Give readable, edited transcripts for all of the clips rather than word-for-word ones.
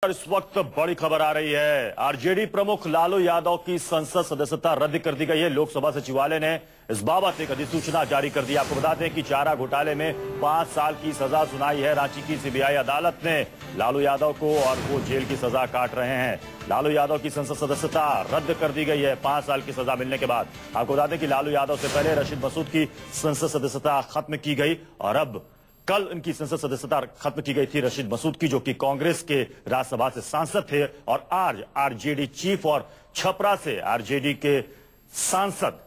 इस वक्त बड़ी खबर आ रही है। आरजेडी प्रमुख लालू यादव की संसद सदस्यता रद्द कर दी गई है। लोकसभा सचिवालय ने इस बाबत एक अधिसूचना जारी कर दी। आपको बता दें कि चारा घोटाले में 5 साल की सजा सुनाई है रांची की सीबीआई अदालत ने लालू यादव को, और वो जेल की सजा काट रहे हैं। लालू यादव की संसद सदस्यता रद्द कर दी गई है 5 साल की सजा मिलने के बाद। आपको बता दें कि लालू यादव से पहले रशीद मसूद की संसद सदस्यता खत्म की गई, और अब कल इनकी संसद सदस्यता खत्म की गई थी रशीद मसूद की, जो कि कांग्रेस के राज्यसभा से सांसद थे, और आज आरजेडी चीफ और छपरा से आरजेडी के सांसद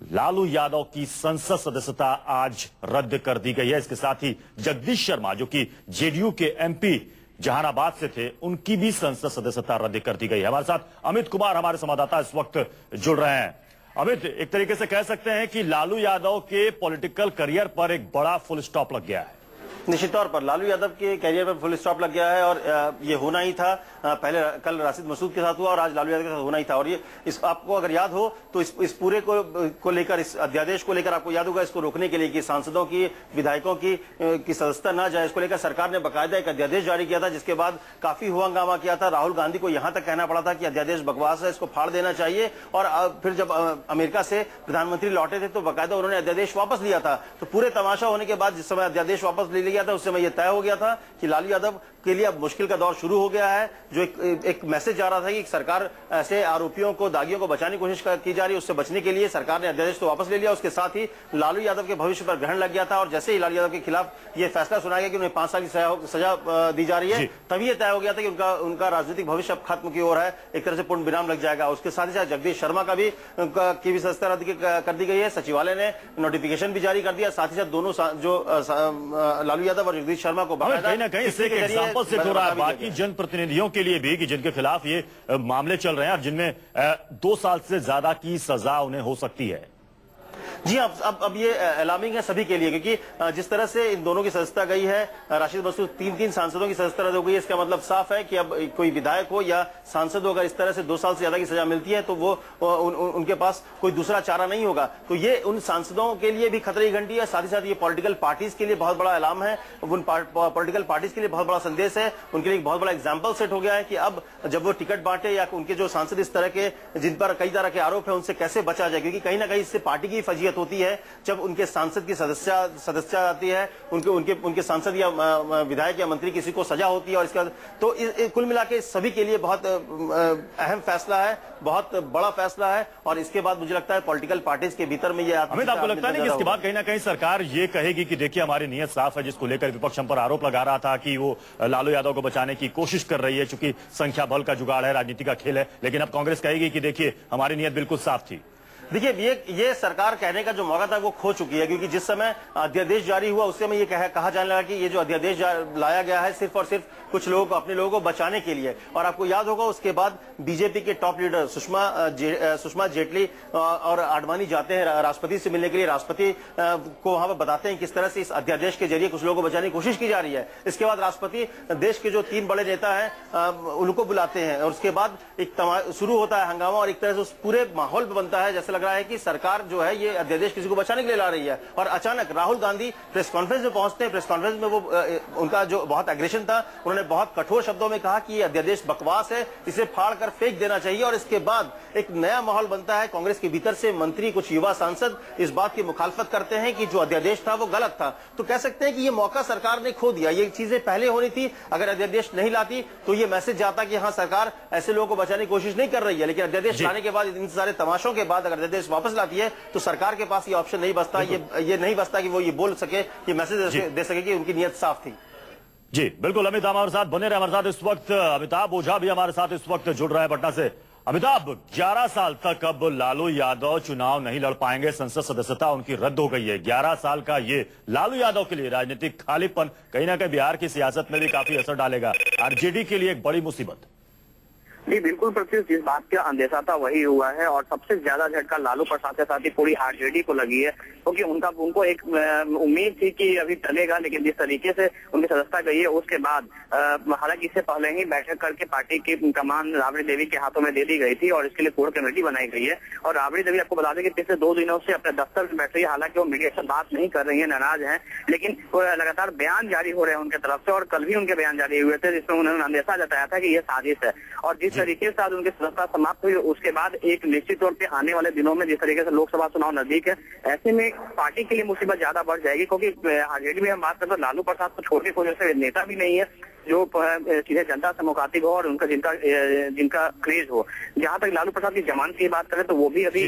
लालू यादव की संसद सदस्यता आज रद्द कर दी गई है। इसके साथ ही जगदीश शर्मा, जो कि जेडीयू के एमपी जहानाबाद से थे, उनकी भी संसद सदस्यता रद्द कर दी गई है। हमारे साथ अमित कुमार, हमारे संवाददाता, इस वक्त जुड़ रहे हैं। अमित, एक तरीके से कह सकते हैं कि लालू यादव के पॉलिटिकल करियर पर एक बड़ा फुल स्टॉप लग गया है। निश्चित तौर पर लालू यादव के कैरियर पर फुल स्टॉप लग गया है, और ये होना ही था। पहले कल राशिद मसूद के साथ हुआ और आज लालू यादव के साथ होना ही था। और ये आपको अगर याद हो तो इस पूरे को लेकर, इस अध्यादेश को लेकर, आपको याद होगा, इसको रोकने के लिए कि सांसदों की, विधायकों की सदस्यता न जाए, इसको लेकर सरकार ने बाकायदा एक अध्यादेश जारी किया था, जिसके बाद काफी हुआ हंगामा किया था। राहुल गांधी को यहां तक कहना पड़ा था कि अध्यादेश बकवास है, इसको फाड़ देना चाहिए। और फिर जब अमेरिका से प्रधानमंत्री लौटे थे तो बाकायदा उन्होंने अध्यादेश वापस लिया था। तो पूरे तमाशा होने के बाद जिस समय अध्यादेश वापस ले लिया था, उस समय यह तय हो गया था कि लालू यादव के लिए अब मुश्किल का दौर शुरू हो गया है। जो एक मैसेज जा रहा था कि सरकार ऐसे आरोपियों को, दागियों को बचाने की कोशिश की जा रही है, उससे बचने के लिए सरकार ने अध्यादेश तो वापस ले लिया। उसके साथ ही लालू यादव के भविष्य पर ग्रहण लग गया था, और जैसे ही लालू यादव के खिलाफ ये फैसला सुनाया गया कि उन्हें 5 साल की सजा दी जा रही है, तभी यह तय हो गया था कि उनका राजनीतिक भविष्य अब खत्म की ओर है, एक तरह से पूर्ण विराम लग जाएगा। उसके साथ ही साथ जगदीश शर्मा की भी सदस्यता रद्द कर दी गई है। सचिवालय ने नोटिफिकेशन भी जारी कर दिया। साथ ही साथ दोनों जो लालू यादव और जगदीश शर्मा को कहीं ना कहीं इससे एग्जांपल सेट हो रहा है बाकी जनप्रतिनिधियों के लिए भी, कि जिनके खिलाफ ये मामले चल रहे हैं और जिनमें 2 साल से ज्यादा की सजा उन्हें हो सकती है। जी, अब ये अलार्मिंग है सभी के लिए, क्योंकि जिस तरह से इन दोनों की सदस्यता गई है, राशिद मसूद 3 सांसदों की सदस्यता रद्द हो गई है, इसका मतलब साफ है कि अब कोई विधायक हो या सांसद हो, अगर इस तरह से 2 साल से ज्यादा की सजा मिलती है तो वो उनके पास कोई दूसरा चारा नहीं होगा। तो ये उन सांसदों के लिए भी खतरे की घंटी है। साथ ही साथ ये पॉलिटिकल पार्टीज के लिए बहुत बड़ा अलार्म है, उन पॉलिटिकल पार्टीज के लिए बहुत बड़ा संदेश है, उनके लिए एक बहुत बड़ा एग्जाम्पल सेट हो गया है कि अब जब वो टिकट बांटे या उनके जो सांसद इस तरह के, जिन पर कई तरह के आरोप है, उनसे कैसे बचा जाए। क्योंकि कहीं ना कहीं इससे पार्टी की फजीयत होती है जब उनके सांसद की सदस्यता आती है, उनके सांसद या विधायक या मंत्री किसी को सजा होती है। और इसका तो कुल मिलाकर सभी के लिए बहुत अहम फैसला है, बहुत बड़ा फैसला है। और इसके बाद मुझे लगता है पॉलिटिकल पार्टीज के भीतर में ये अमित, आपको लगता नहीं कि इसके बाद कहीं ना कहीं सरकार ये कहेगी कि देखिए हमारी नीयत साफ है, जिसको लेकर विपक्ष हम पर आरोप लगा रहा था कि वो लालू यादव को बचाने की कोशिश कर रही है, चूंकि संख्या बल का जुगाड़ है, राजनीति का खेल है, लेकिन अब कांग्रेस कहेगी कि देखिए हमारी नीयत बिल्कुल साफ थी। देखिए, ये सरकार कहने का जो मौका था वो खो चुकी है, क्योंकि जिस समय अध्यादेश जारी हुआ उस समय ये कहा जाने लगा कि ये जो अध्यादेश लाया गया है सिर्फ और सिर्फ कुछ लोगों को, अपने लोगों को बचाने के लिए। और आपको याद होगा उसके बाद बीजेपी के टॉप लीडर सुषमा जेटली और आडवाणी जाते हैं राष्ट्रपति से मिलने के लिए, राष्ट्रपति को वहां पर बताते हैं किस तरह से इस अध्यादेश के जरिए कुछ लोगों को बचाने की कोशिश की जा रही है। इसके बाद राष्ट्रपति देश के जो 3 बड़े नेता हैं उनको बुलाते हैं, और उसके बाद एक शुरू होता है हंगामा, और एक तरह से उस पूरे माहौल पर बनता है जैसे लग रहा है कि सरकार जो है ये अध्यादेश किसी को बचाने के लिए ला रही है। और अचानक राहुल गांधी प्रेस कॉन्फ्रेंस में पहुंचते हैं। प्रेस कॉन्फ्रेंस में वो उनका जो बहुत एग्रेशन था, उन्होंने बहुत कठोर शब्दों में कहा कि ये अध्यादेश बकवास है, इसे फाड़ कर फेंक देना चाहिए। और इसके बाद एक नया माहौल बनता है कांग्रेस के भीतर से। मंत्री, कुछ युवा सांसद इस बात की मुखालफत करते हैं कि जो अध्यादेश था वो गलत था। तो कह सकते हैं कि ये मौका सरकार ने खो दिया। ये चीजें पहले होनी थी, अगर अध्यादेश नहीं लाती तो ये मैसेज जाता कि हाँ, सरकार ऐसे लोगों को बचाने की कोशिश नहीं कर रही है। लेकिन अध्यादेश लाने के बाद, इन सारे तमाशों के बाद अगर अध्यादेश वापस लाती है तो सरकार के पास ये ऑप्शन नहीं बचता, ये नहीं बचता कि वो ये बोल सके, ये मैसेज दे सके कि उनकी नीयत साफ थी। जी बिल्कुल, अमित हमारे साथ बने रहे। हमारे साथ इस वक्त अमिताभ ओझा भी हमारे साथ इस वक्त जुड़ रहे हैं पटना से। अमिताभ, 11 साल तक अब लालू यादव चुनाव नहीं लड़ पाएंगे, संसद सदस्यता उनकी रद्द हो गई है। 11 साल का ये लालू यादव के लिए राजनीतिक खालीपन कहीं ना कहीं बिहार की सियासत में भी काफी असर डालेगा। आरजेडी के लिए एक बड़ी मुसीबत। जी बिल्कुल प्रत्युष, जिस बात का अंदेशा था वही हुआ है और सबसे ज्यादा झटका लालू प्रसाद के साथ ही पूरी आरजेडी को लगी है, क्योंकि उनको एक उम्मीद थी कि अभी टलेगा, लेकिन जिस तरीके से उनकी सदस्यता गई है उसके बाद हालांकि इससे पहले ही बैठक करके पार्टी की कमान राबड़ी देवी के हाथों में दे दी गई थी और इसके लिए कोर कमेटी बनाई गई है। और राबड़ी देवी आपको बता दें कि पिछले 2 दिनों से अपने दफ्तर में बैठ रही है, हालांकि वो मीडिया से बात नहीं कर रही है, नाराज है, लेकिन लगातार बयान जारी हो रहे हैं उनके तरफ से और कल भी उनके बयान जारी हुए थे जिसमें उन्होंने अंदेशा जताया था कि यह साजिश है। और जिस तरीके से आज उनकी सदस्यता समाप्त हुई उसके बाद एक निश्चित तौर पे आने वाले दिनों में जिस तरीके से लोकसभा चुनाव नजदीक है, ऐसे में पार्टी के लिए मुसीबत ज्यादा बढ़ जाएगी, क्योंकि आरजेडी में हम बात करते हैं लालू प्रसाद को छोड़ने को जैसे नेता भी नहीं है जो सीधे जनता से मुखातिब हो और उनका जिनका क्रेज हो। जहां तक लालू प्रसाद की जमानत की बात करें तो वो भी अभी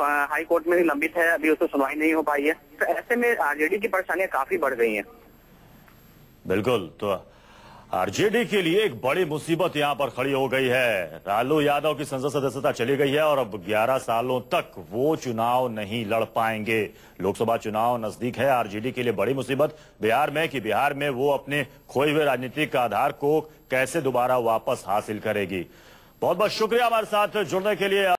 हाई कोर्ट में ही लंबित है, अभी उसको सुनवाई नहीं हो पाई है। तो ऐसे में आरजेडी की परेशानियां काफी बढ़ गई हैं। बिल्कुल, तो आरजेडी के लिए एक बड़ी मुसीबत यहां पर खड़ी हो गई है। लालू यादव की संसद सदस्यता चली गई है और अब 11 सालों तक वो चुनाव नहीं लड़ पाएंगे। लोकसभा चुनाव नजदीक है। आरजेडी के लिए बड़ी मुसीबत बिहार में वो अपने खोए हुए राजनीतिक आधार को कैसे दोबारा वापस हासिल करेगी। बहुत बहुत शुक्रिया हमारे साथ जुड़ने के लिए।